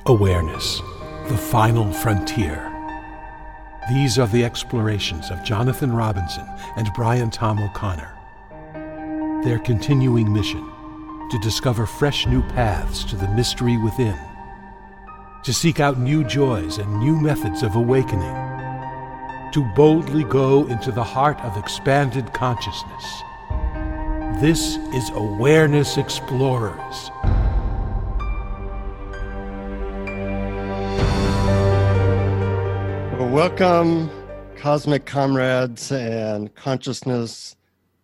Awareness, the final frontier. These are the explorations of Jonathan Robinson and Brian Tom O'Connor. Their continuing mission, to discover fresh new paths to the mystery within, to seek out new joys and new methods of awakening, to boldly go into the heart of expanded consciousness. This is Awareness Explorers. Well, welcome, cosmic comrades and consciousness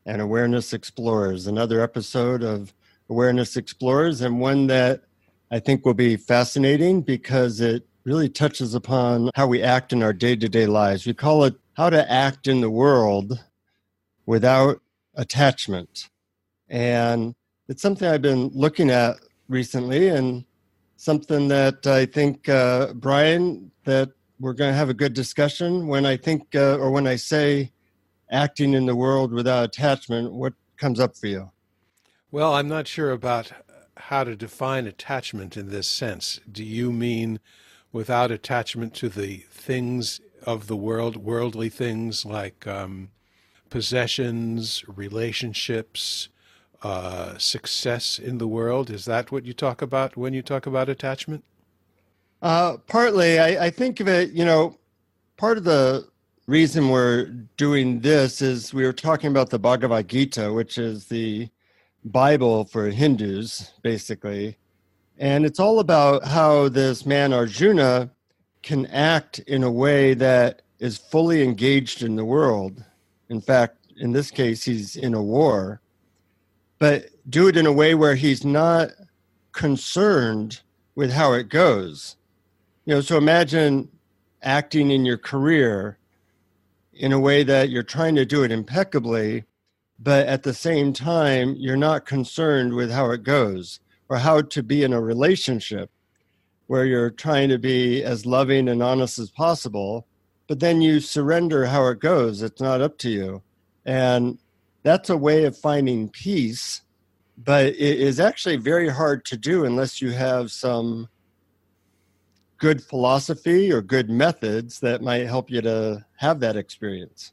and awareness explorers. Another episode of Awareness Explorers, and one that I think will be fascinating because it really touches upon how we act in our day-to-day lives. We call it How to Act in the World Without Attachment. And it's something I've been looking at recently, and something that I think, Brian, that we're going to have a good discussion. When I think, or when I say acting in the world without attachment, what comes up for you? Well, I'm not sure about how to define attachment in this sense. Do you mean without attachment to the things of the world, worldly things like possessions, relationships, success in the world? Is that what you talk about when you talk about attachment? Partly, I think of it, part of the reason we're doing this is we were talking about the Bhagavad Gita, which is the Bible for Hindus, basically. And it's all about how this man Arjuna can act in a way that is fully engaged in the world. In fact, in this case, he's in a war, but do it in a way where he's not concerned with how it goes. So imagine acting in your career in a way that you're trying to do it impeccably, but at the same time, you're not concerned with how it goes, or how to be in a relationship where you're trying to be as loving and honest as possible, but then you surrender how it goes. It's not up to you. And that's a way of finding peace, but it is actually very hard to do unless you have some good philosophy or good methods that might help you to have that experience.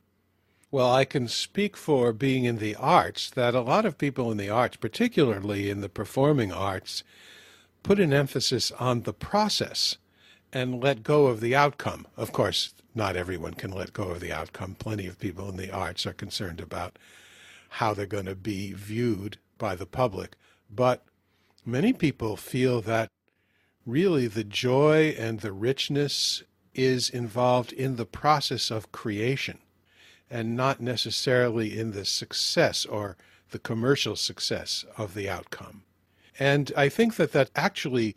Well, I can speak for being in the arts that a lot of people in the arts, particularly in the performing arts, put an emphasis on the process and let go of the outcome. Of course, not everyone can let go of the outcome. Plenty of people in the arts are concerned about how they're going to be viewed by the public. But many people feel that really the joy and the richness is involved in the process of creation and not necessarily in the success or the commercial success of the outcome. And I think that that actually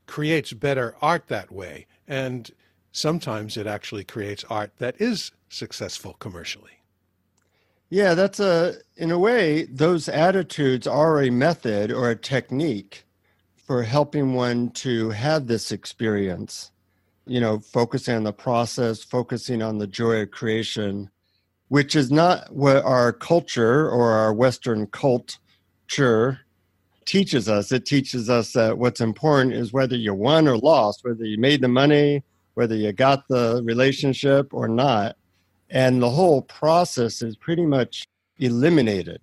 creates better art that way. And sometimes it actually creates art that is successful commercially. Yeah, in a way, those attitudes are a method or a technique for helping one to have this experience, focusing on the process, focusing on the joy of creation, which is not what our culture or our Western culture teaches us. It teaches us that what's important is whether you won or lost, whether you made the money, whether you got the relationship or not. And the whole process is pretty much eliminated.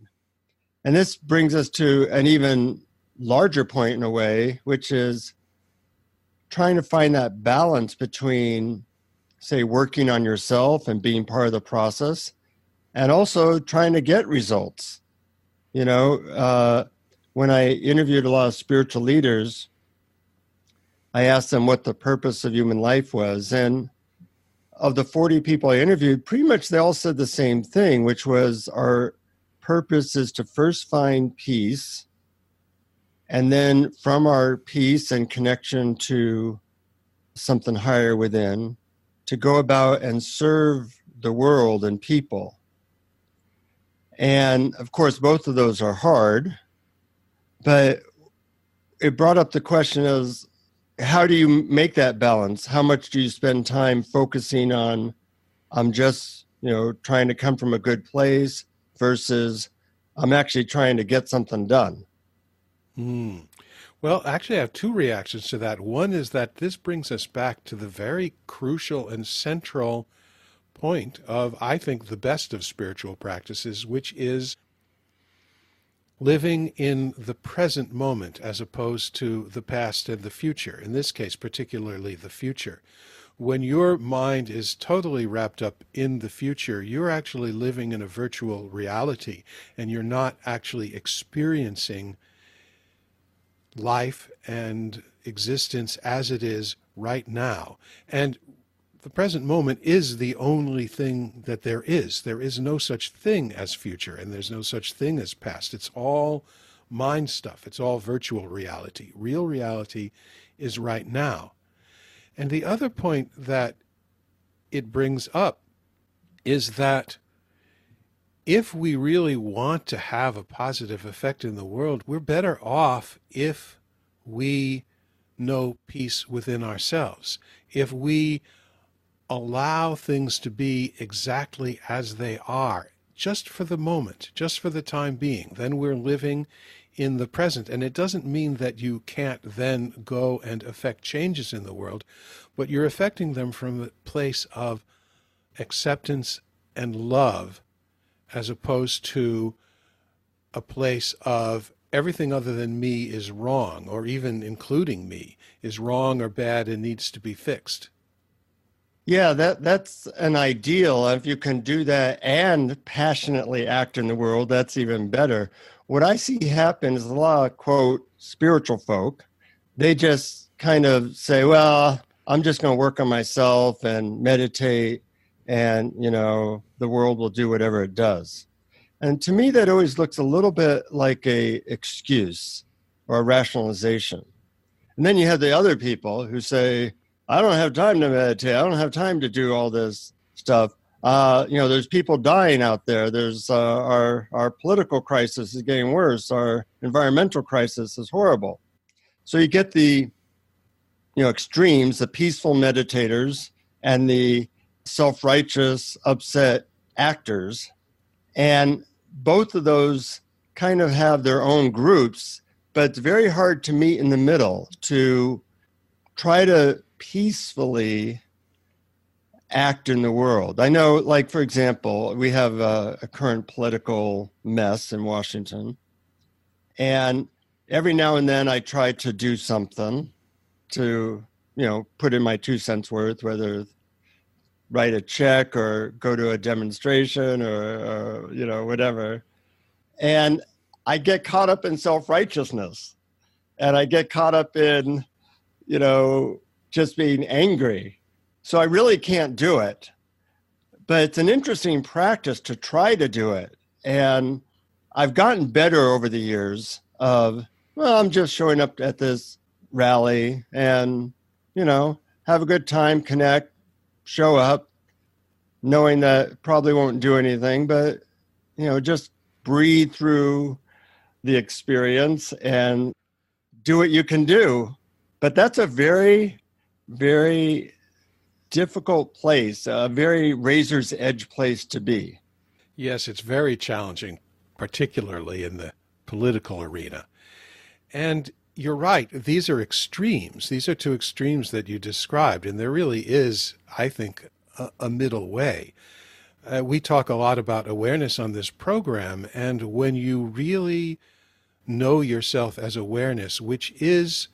And this brings us to an even larger point in a way, which is trying to find that balance between, say, working on yourself and being part of the process, and also trying to get results. When I interviewed a lot of spiritual leaders, I asked them what the purpose of human life was. And of the 40 people I interviewed, pretty much they all said the same thing, which was our purpose is to first find peace, and then from our peace and connection to something higher within, to go about and serve the world and people. And of course, both of those are hard, but it brought up the question of how do you make that balance? How much do you spend time focusing on, I'm just, trying to come from a good place versus I'm actually trying to get something done? Well, actually, I have two reactions to that. One is that this brings us back to the very crucial and central point of, I think, the best of spiritual practices, which is living in the present moment as opposed to the past and the future. In this case, particularly the future. When your mind is totally wrapped up in the future, you're actually living in a virtual reality and you're not actually experiencing life and existence as it is right now. And the present moment is the only thing that there is. There is no such thing as future, and there's no such thing as past. It's all mind stuff. It's all virtual reality. Real reality is right now. And the other point that it brings up is that if we really want to have a positive effect in the world, we're better off if we know peace within ourselves. If we allow things to be exactly as they are, just for the moment, just for the time being, then we're living in the present. And it doesn't mean that you can't then go and affect changes in the world, but you're affecting them from a place of acceptance and love, as opposed to a place of everything other than me is wrong, or even including me is wrong or bad and needs to be fixed. Yeah, that's an ideal. If you can do that and passionately act in the world, that's even better. What I see happen is a lot of, quote, spiritual folk. They just kind of say, well, I'm just going to work on myself and meditate, and, the world will do whatever it does. And to me, that always looks a little bit like a excuse or a rationalization. And then you have the other people who say, I don't have time to meditate. I don't have time to do all this stuff. There's people dying out there. There's our political crisis is getting worse. Our environmental crisis is horrible. So you get the extremes, the peaceful meditators and the self-righteous, upset actors. And both of those kind of have their own groups, but it's very hard to meet in the middle, to try to peacefully act in the world. I know, like, for example, we have a current political mess in Washington. And every now and then I try to do something to, put in my 2 cents worth, whether write a check or go to a demonstration or whatever. And I get caught up in self-righteousness, and I get caught up in, just being angry. So I really can't do it. But it's an interesting practice to try to do it. And I've gotten better over the years of, well, I'm just showing up at this rally and, have a good time, connect, show up, knowing that probably won't do anything, but, just breathe through the experience and do what you can do. But that's a very, very difficult place, a very razor's edge place to be. Yes, it's very challenging, particularly in the political arena. And you're right, these are extremes. These are two extremes that you described, and there really is, I think, a middle way. We talk a lot about awareness on this program, and when you really know yourself as awareness, which is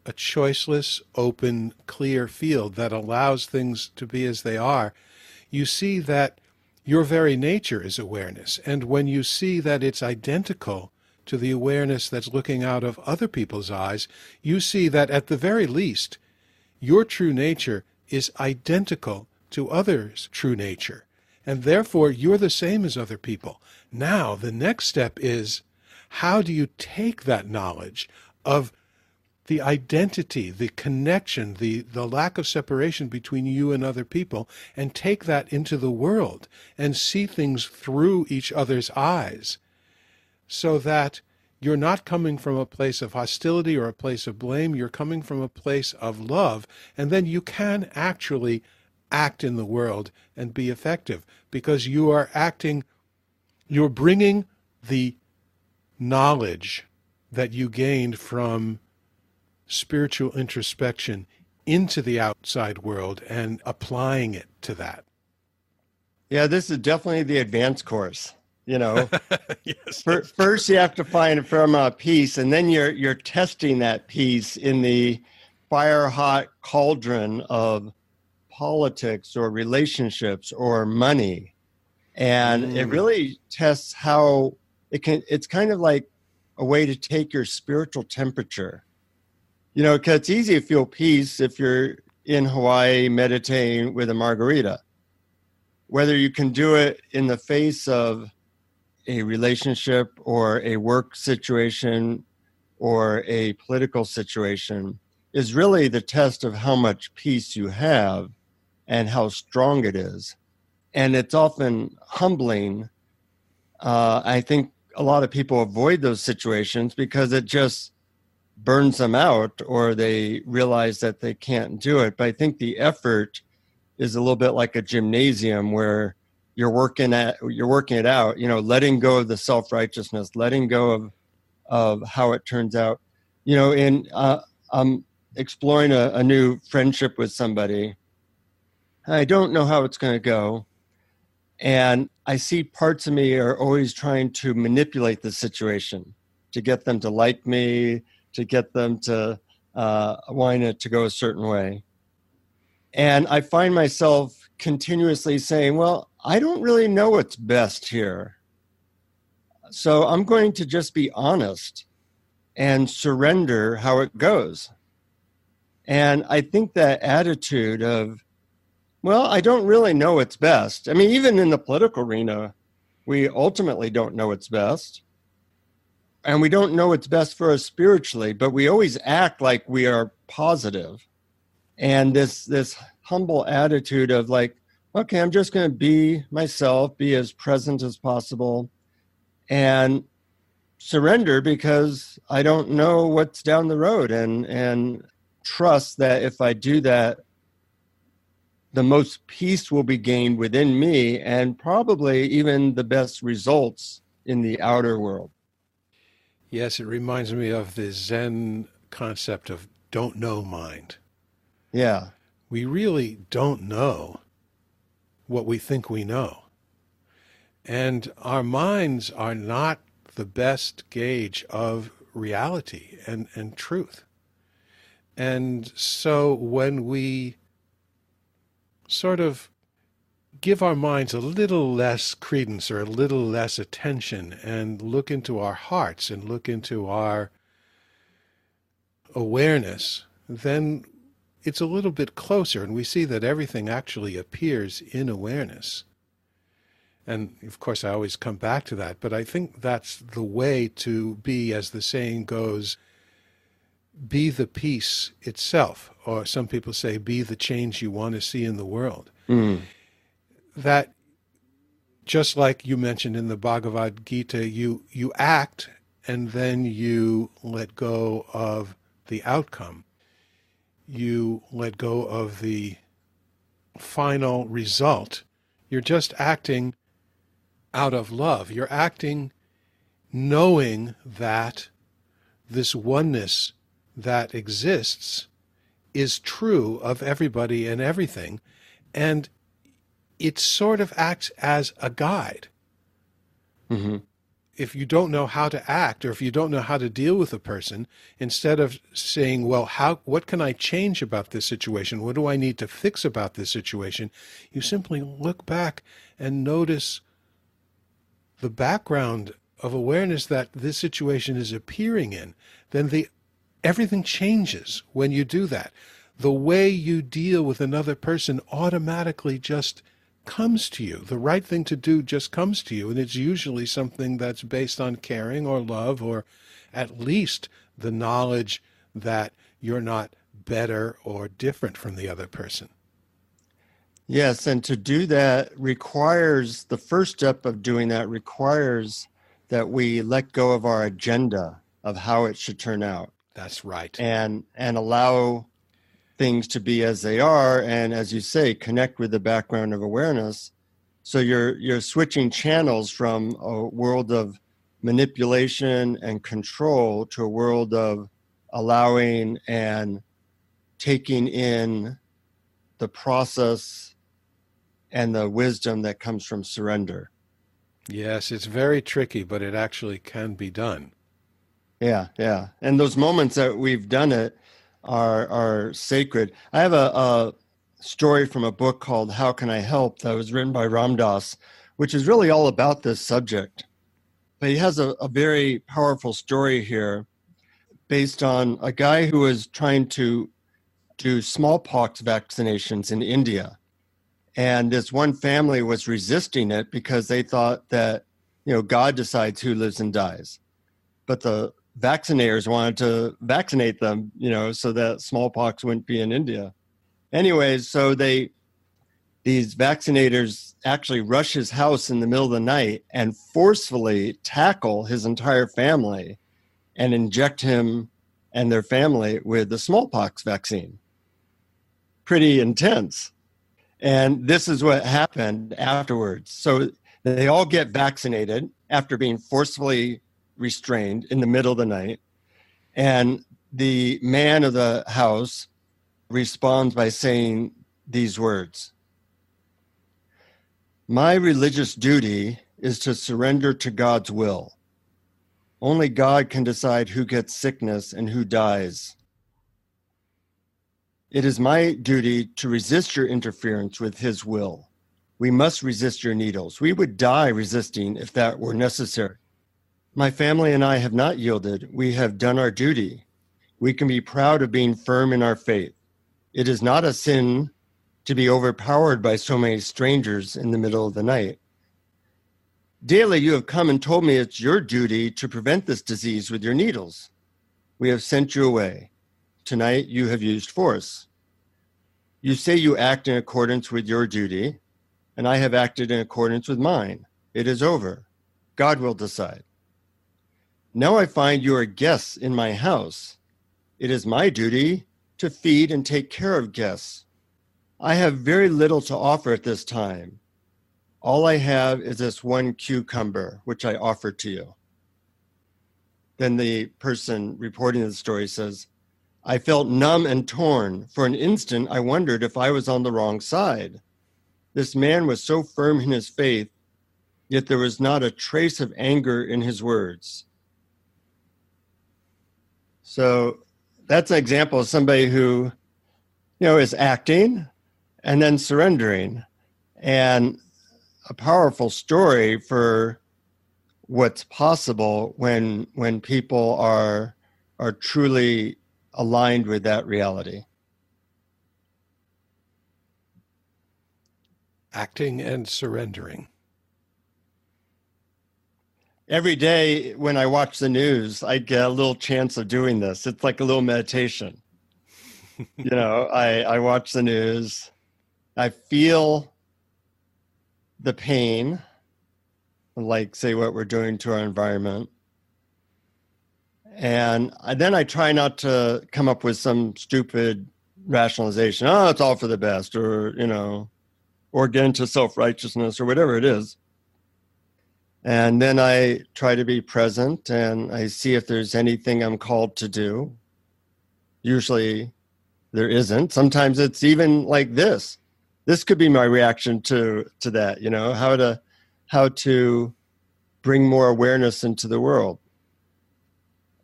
a choiceless, open, clear field that allows things to be as they are, you see that your very nature is awareness. And when you see that it's identical to the awareness that's looking out of other people's eyes, you see that at the very least, your true nature is identical to others' true nature. And therefore, you're the same as other people. Now, the next step is, how do you take that knowledge of the identity, the connection, the lack of separation between you and other people, and take that into the world and see things through each other's eyes, so that you're not coming from a place of hostility or a place of blame, you're coming from a place of love, and then you can actually act in the world and be effective, because you are acting, you're bringing the knowledge that you gained from spiritual introspection into the outside world and applying it to that. Yeah, this is definitely the advanced course. You know, Yes, first you have to find a fair amount of peace, and then you're testing that peace in the fire hot cauldron of politics or relationships or money. And it really tests how it's kind of like a way to take your spiritual temperature. You know, because it's easy to feel peace if you're in Hawaii meditating with a margarita. Whether you can do it in the face of a relationship or a work situation or a political situation is really the test of how much peace you have and how strong it is. And it's often humbling. I think a lot of people avoid those situations because it just burns them out, or they realize that they can't do it. But I think the effort is a little bit like a gymnasium where you're working it out, you know, letting go of the self-righteousness, letting go of how it turns out, you know. And I'm exploring a new friendship with somebody. I don't know how it's going to go. And I see parts of me are always trying to manipulate the situation to get them to like me, to get them to want it to go a certain way. And I find myself continuously saying, well, I don't really know what's best here. So I'm going to just be honest and surrender how it goes. And I think that attitude of, well, I don't really know what's best. I mean, even in the political arena, we ultimately don't know what's best. And we don't know what's best for us spiritually, but we always act like we are positive. And this humble attitude of like, okay, I'm just going to be myself, be as present as possible, and surrender because I don't know what's down the road, and trust that if I do that, the most peace will be gained within me and probably even the best results in the outer world. Yes, it reminds me of the Zen concept of don't know mind. Yeah. We really don't know what we think we know. And our minds are not the best gauge of reality and truth. And so when we sort of give our minds a little less credence or a little less attention and look into our hearts and look into our awareness, then it's a little bit closer, and we see that everything actually appears in awareness. And of course, I always come back to that, but I think that's the way to be, as the saying goes, be the peace itself, or some people say, be the change you want to see in the world. That, just like you mentioned in the Bhagavad Gita, you act and then you let go of the outcome. You let go of the final result. You're just acting out of love. You're acting knowing that this oneness that exists is true of everybody and everything, and it sort of acts as a guide. Mm-hmm. If you don't know how to act, or if you don't know how to deal with a person, instead of saying, well, what can I change about this situation? What do I need to fix about this situation? You simply look back and notice the background of awareness that this situation is appearing in. Then everything changes when you do that. The way you deal with another person automatically just comes to you. The right thing to do just comes to you, and it's usually something that's based on caring or love, or at least the knowledge that you're not better or different from the other person. Yes, and to do that requires, the first step of doing that requires that we let go of our agenda of how it should turn out. That's right. And allow things to be as they are, and as you say, connect with the background of awareness. So you're switching channels from a world of manipulation and control to a world of allowing and taking in the process and the wisdom that comes from surrender. Yes, it's very tricky, but it actually can be done. Yeah, yeah. And those moments that we've done it are sacred. I have a story from a book called How Can I Help that was written by Ram Dass, which is really all about this subject. But he has a very powerful story here based on a guy who was trying to do smallpox vaccinations in India. And this one family was resisting it because they thought that, God decides who lives and dies. But the vaccinators wanted to vaccinate them, so that smallpox wouldn't be in India. Anyways, so these vaccinators actually rush his house in the middle of the night and forcefully tackle his entire family and inject him and their family with the smallpox vaccine. Pretty intense. And this is what happened afterwards. So they all get vaccinated after being forcefully restrained in the middle of the night. And the man of the house responds by saying these words: "My religious duty is to surrender to God's will. Only God can decide who gets sickness and who dies. It is my duty to resist your interference with his will. We must resist your needles. We would die resisting if that were necessary. My family and I have not yielded. We have done our duty. We can be proud of being firm in our faith. It is not a sin to be overpowered by so many strangers in the middle of the night. Daily you have come and told me it's your duty to prevent this disease with your needles. We have sent you away. Tonight you have used force. You say you act in accordance with your duty, and I have acted in accordance with mine. It is over. God will decide. Now I find you are guests in my house. It is my duty to feed and take care of guests. I have very little to offer at this time. All I have is this one cucumber, which I offer to you." Then the person reporting the story says, "I felt numb and torn. For an instant, I wondered if I was on the wrong side. This man was so firm in his faith, yet there was not a trace of anger in his words." So that's an example of somebody who, is acting and then surrendering, and a powerful story for what's possible when people are truly aligned with that reality. Acting and surrendering. Every day when I watch the news, I get a little chance of doing this. It's like a little meditation. I watch the news. I feel the pain, like, say, what we're doing to our environment. And then I try not to come up with some stupid rationalization. Oh, it's all for the best, or get into self-righteousness or whatever it is. And then I try to be present and I see if there's anything I'm called to do. Usually there isn't. Sometimes it's even like this. This could be my reaction to that, how to bring more awareness into the world.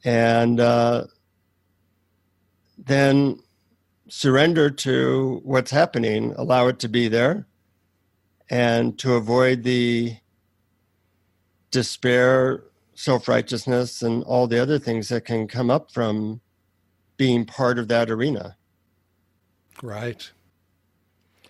And then surrender to what's happening, allow it to be there, and to avoid the despair, self-righteousness, and all the other things that can come up from being part of that arena. Right.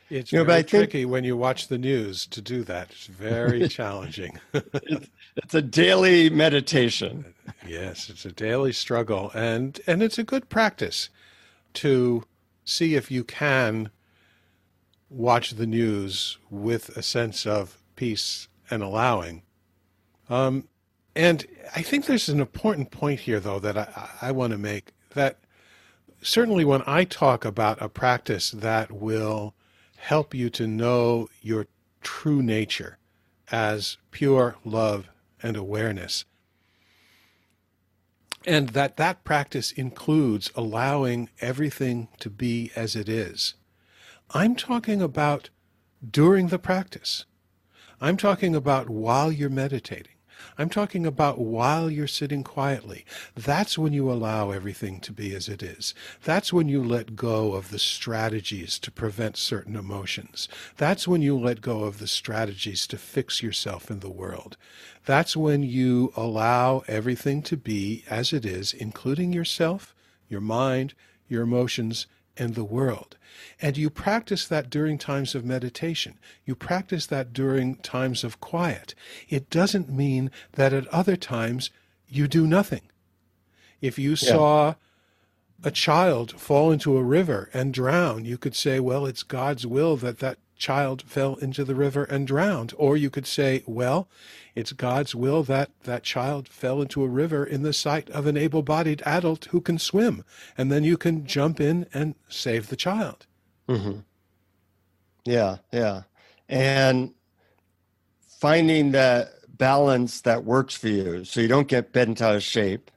It's but very I think tricky when you watch the news to do that. It's very challenging. it's a daily meditation. Yes, it's a daily struggle, and it's a good practice to see if you can watch the news with a sense of peace and allowing. And I think there's an important point here, though, that I want to make, that certainly when I talk about a practice that will help you to know your true nature as pure love and awareness, And that practice includes allowing everything to be as it is. I'm talking about during the practice. I'm talking about while you're meditating. I'm talking about while you're sitting quietly. That's when you allow everything to be as it is. That's when you let go of the strategies to prevent certain emotions. That's when you let go of the strategies to fix yourself in the world. That's when you allow everything to be as it is, including yourself, your mind, your emotions, and the world. And you practice that during times of meditation. You practice that during times of quiet. It doesn't mean that at other times you do nothing. If you Yeah. saw a child fall into a river and drown, you could say, well, it's God's will that that child fell into the river and drowned. Or you could say, well, it's God's will that that child fell into a river in the sight of an able-bodied adult who can swim. And then you can jump in and save the child. Hmm. Yeah, yeah. And finding that balance that works for you so you don't get bent out of shape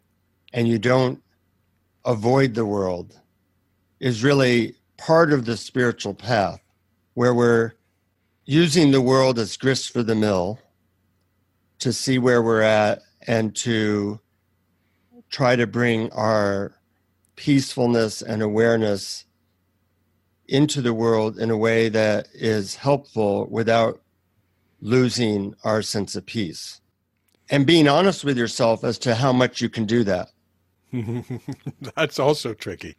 and you don't avoid the world is really part of the spiritual path, where we're using the world as grist for the mill to see where we're at and to try to bring our peacefulness and awareness into the world in a way that is helpful without losing our sense of peace. And being honest with yourself as to how much you can do that. That's also tricky.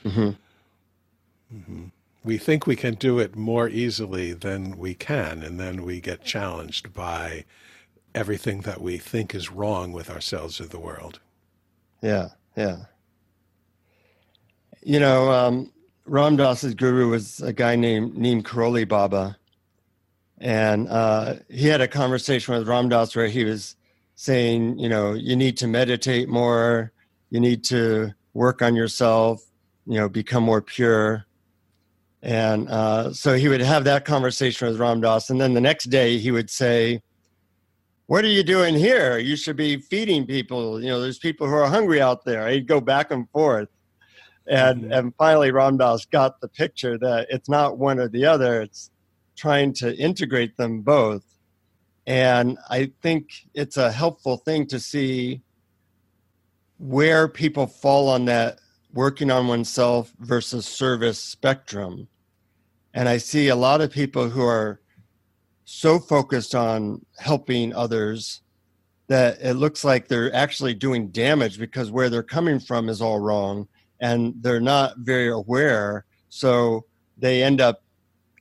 Mm-hmm. We think we can do it more easily than we can, and then we get challenged by everything that we think is wrong with ourselves or the world. Yeah, yeah. You know, Ram Dass's guru was a guy named Neem Karoli Baba. And he had a conversation with Ram Dass where he was saying, you know, you need to meditate more, you need to work on yourself, you know, become more pure. And so he would have that conversation with Ram Dass. And then the next day he would say, what are you doing here? You should be feeding people. You know, there's people who are hungry out there. He'd go back and forth. And finally, Ram Dass got the picture that it's not one or the other. It's trying to integrate them both. And I think it's a helpful thing to see where people fall on that working on oneself versus service spectrum. And I see a lot of people who are so focused on helping others that it looks like they're actually doing damage because where they're coming from is all wrong and they're not very aware. So they end up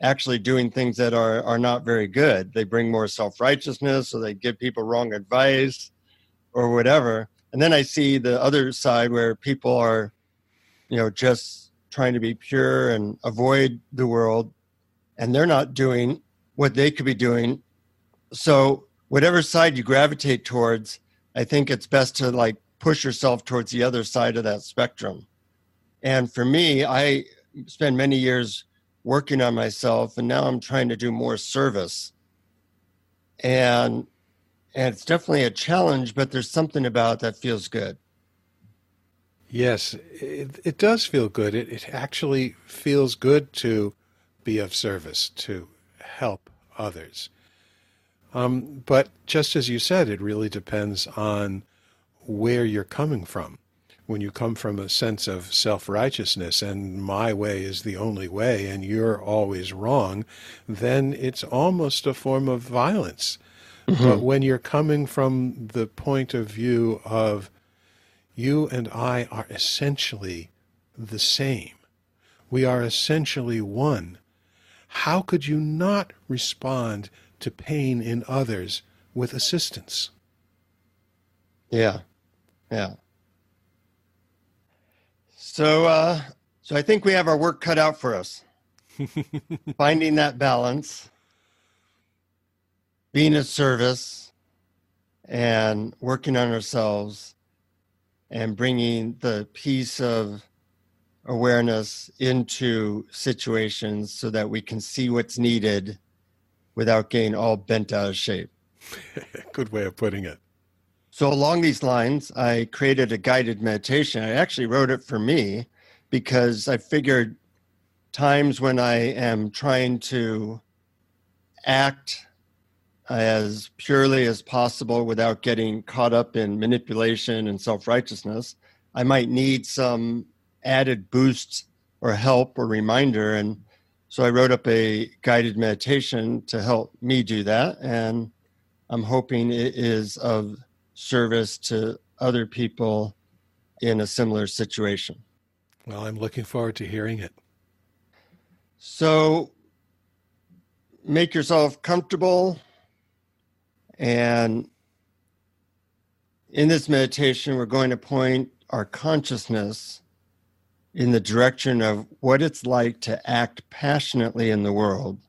actually doing things that are not very good. They bring more self-righteousness, or they give people wrong advice or whatever. And then I see the other side where people are, you know, just trying to be pure and avoid the world, and they're not doing what they could be doing. So whatever side you gravitate towards, I think it's best to like push yourself towards the other side of that spectrum. And for me, I spent many years working on myself, and now I'm trying to do more service. And it's definitely a challenge, but there's something about it that feels good. Yes, it does feel good. It actually feels good to be of service, to help others. But just as you said, it really depends on where you're coming from. When you come from a sense of self-righteousness and my way is the only way and you're always wrong, then it's almost a form of violence. But Mm-hmm. when you're coming from the point of view of you and I are essentially the same, we are essentially one, how could you not respond to pain in others with assistance? Yeah, yeah. So I think we have our work cut out for us. Finding that balance, being of service, and working on ourselves, and bringing the piece of awareness into situations so that we can see what's needed without getting all bent out of shape. Good way of putting it. So along these lines, I created a guided meditation. I actually wrote it for me because I figured times when I am trying to act as purely as possible without getting caught up in manipulation and self-righteousness, I might need some added boost or help or reminder. And so I wrote up a guided meditation to help me do that. And I'm hoping it is of service to other people in a similar situation. Well, I'm looking forward to hearing it. So make yourself comfortable. And in this meditation, we're going to point our consciousness in the direction of what it's like to act passionately in the world,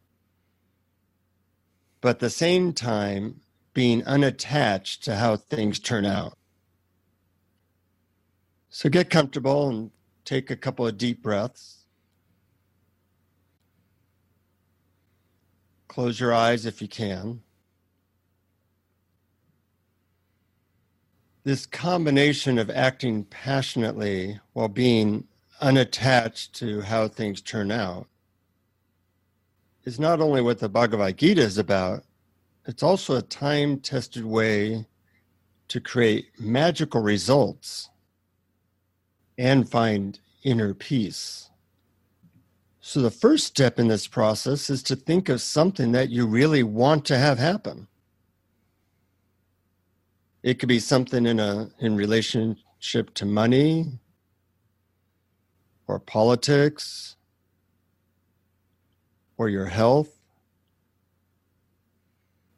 but at the same time, being unattached to how things turn out. So get comfortable and take a couple of deep breaths. Close your eyes if you can. This combination of acting passionately while being unattached to how things turn out is not only what the Bhagavad Gita is about, it's also a time-tested way to create magical results and find inner peace. So the first step in this process is to think of something that you really want to have happen. It could be something in relationship to money or politics or your health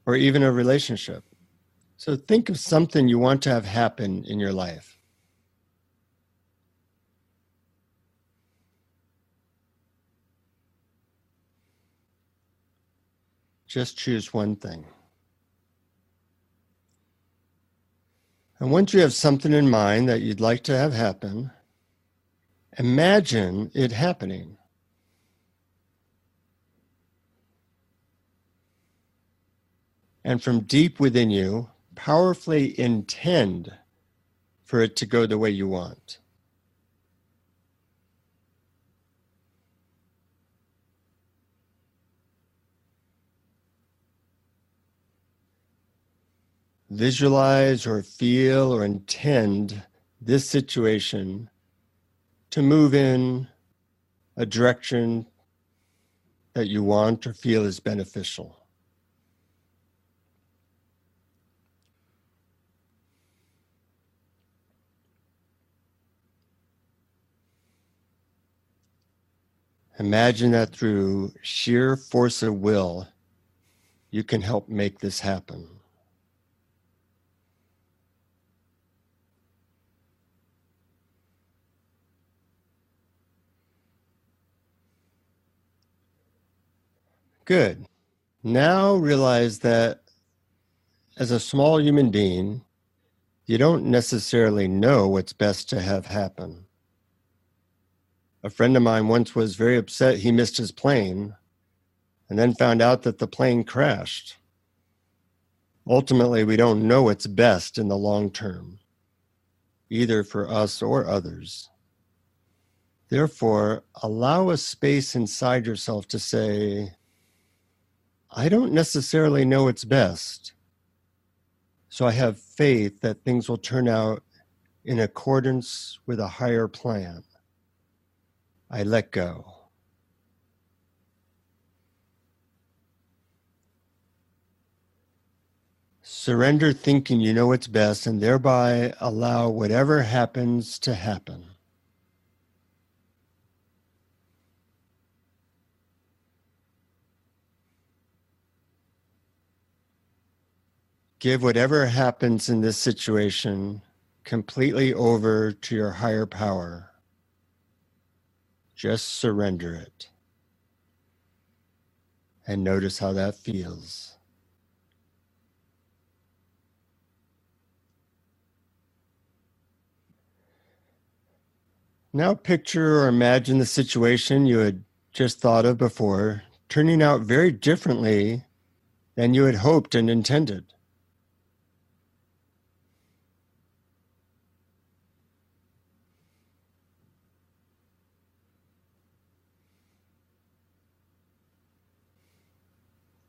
or even a relationship. So think of something you want to have happen in your life. Just choose one thing. And once you have something in mind that you'd like to have happen, imagine it happening. And from deep within you, powerfully intend for it to go the way you want. Visualize or feel or intend this situation to move in a direction that you want or feel is beneficial. Imagine that through sheer force of will, you can help make this happen. Good. Now realize that as a small human being, you don't necessarily know what's best to have happen. A friend of mine once was very upset he missed his plane and then found out that the plane crashed. Ultimately, we don't know what's best in the long term, either for us or others. Therefore, allow a space inside yourself to say, I don't necessarily know what's best, so I have faith that things will turn out in accordance with a higher plan. I let go. Surrender thinking you know what's best and thereby allow whatever happens to happen. Give whatever happens in this situation completely over to your higher power. Just surrender it. And notice how that feels. Now picture or imagine the situation you had just thought of before turning out very differently than you had hoped and intended.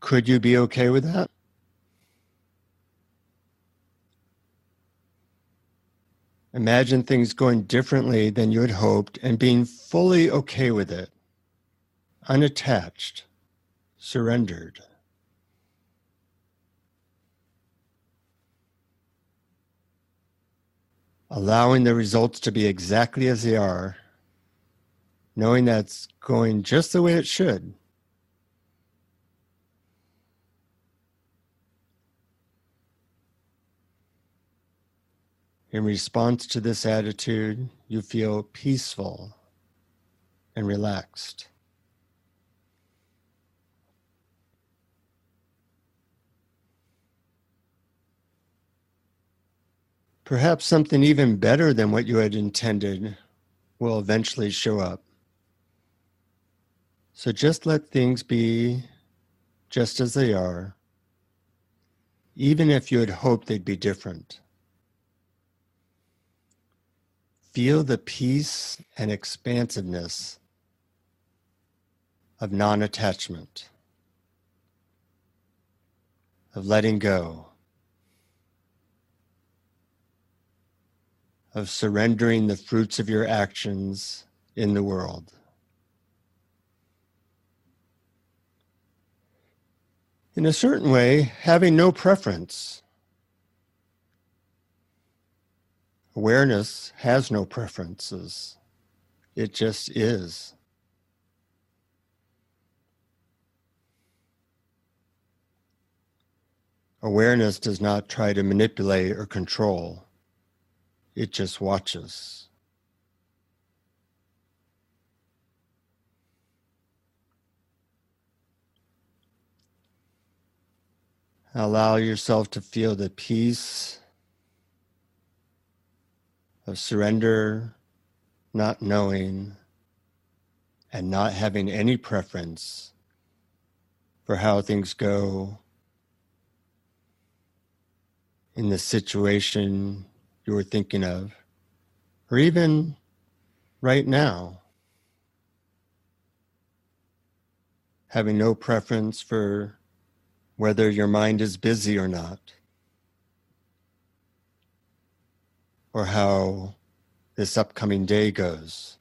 Could you be okay with that? Imagine things going differently than you had hoped and being fully okay with it, unattached, surrendered. Allowing the results to be exactly as they are, knowing that's going just the way it should. In response to this attitude, you feel peaceful and relaxed. Perhaps something even better than what you had intended will eventually show up. So just let things be just as they are, even if you had hoped they'd be different. Feel the peace and expansiveness of non-attachment, of letting go, of surrendering the fruits of your actions in the world. In a certain way, having no preference. Awareness has no preferences. It just is. Awareness does not try to manipulate or control. It just watches. Allow yourself to feel the peace of surrender, not knowing, and not having any preference for how things go in the situation you were thinking of, or even right now. Having no preference for whether your mind is busy or not, or how this upcoming day goes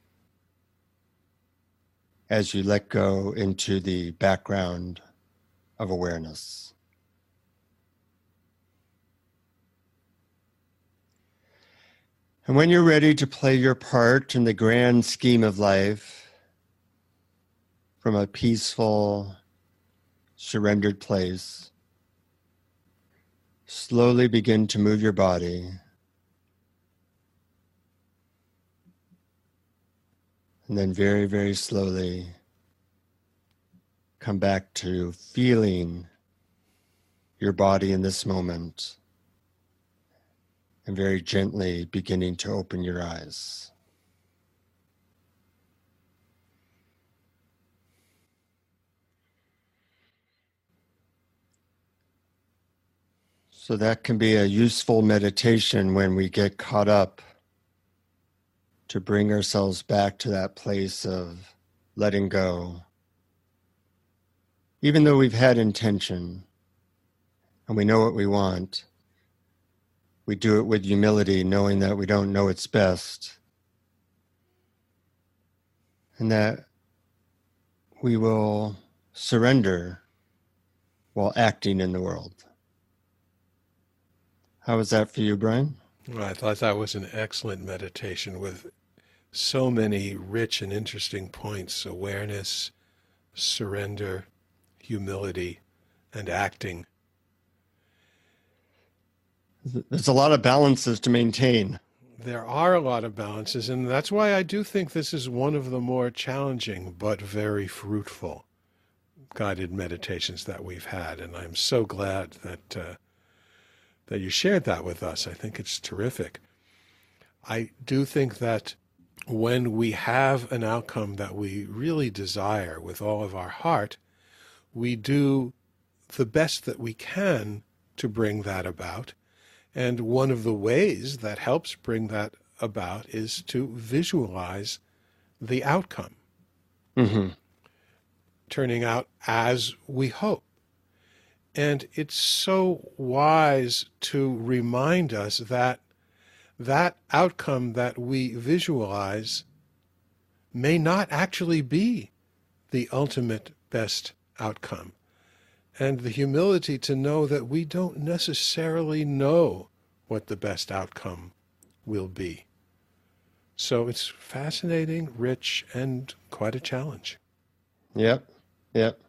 as you let go into the background of awareness. And when you're ready to play your part in the grand scheme of life from a peaceful, surrendered place, slowly begin to move your body. And then very, very slowly come back to feeling your body in this moment and very gently beginning to open your eyes. So that can be a useful meditation when we get caught up, to bring ourselves back to that place of letting go. Even though we've had intention and we know what we want, we do it with humility, knowing that we don't know it's best, and that we will surrender while acting in the world. How was that for you, Brian? Well, I thought that was an excellent meditation with so many rich and interesting points: awareness, surrender, humility, and acting. There's a lot of balances to maintain. There are a lot of balances, and that's why I do think this is one of the more challenging but very fruitful guided meditations that we've had. And I'm so glad that you shared that with us. I think it's terrific. I do think that when we have an outcome that we really desire with all of our heart, we do the best that we can to bring that about. And one of the ways that helps bring that about is to visualize the outcome Mm-hmm. turning out as we hope. And it's so wise to remind us that that outcome that we visualize may not actually be the ultimate best outcome. And the humility to know that we don't necessarily know what the best outcome will be. So it's fascinating, rich, and quite a challenge. Yep. Yep.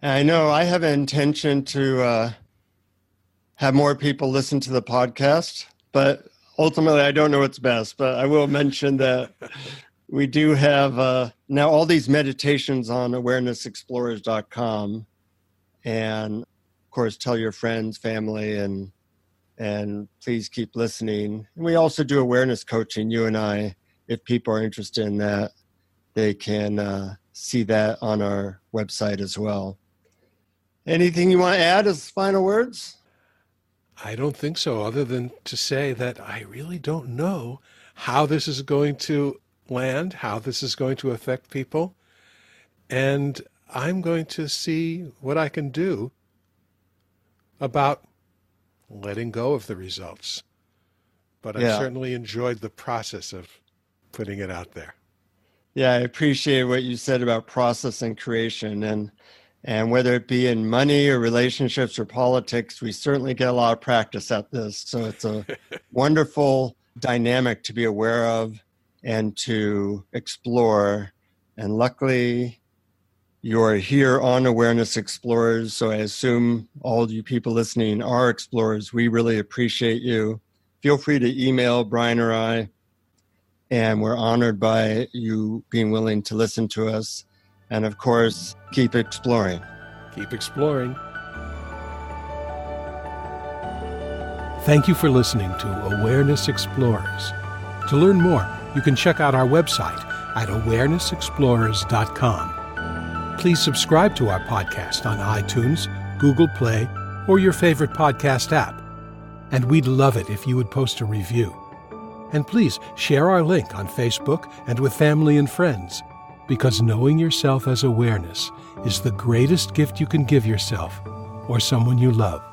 And I know I have an intention to have more people listen to the podcast, but ultimately I don't know what's best. But I will mention that we do have now all these meditations on awarenessexplorers.com. And of course, tell your friends, family, and please keep listening. And we also do awareness coaching, you and I. If people are interested in that, they can see that on our website as well. Anything you want to add as final words? I don't think so, other than to say that I really don't know how this is going to land, how this is going to affect people. And I'm going to see what I can do about letting go of the results. But I certainly enjoyed the process of putting it out there. Yeah, I appreciate what you said about process and creation. And whether it be in money or relationships or politics, we certainly get a lot of practice at this. So it's a wonderful dynamic to be aware of and to explore. And luckily, you're here on Awareness Explorers, so I assume all you people listening are explorers. We really appreciate you. Feel free to email Brian or I, and we're honored by you being willing to listen to us. And of course, keep exploring. Keep exploring. Thank you for listening to Awareness Explorers. To learn more, you can check out our website at awarenessexplorers.com. Please subscribe to our podcast on iTunes, Google Play, or your favorite podcast app. And we'd love it if you would post a review. And please share our link on Facebook and with family and friends, because knowing yourself as awareness is the greatest gift you can give yourself or someone you love.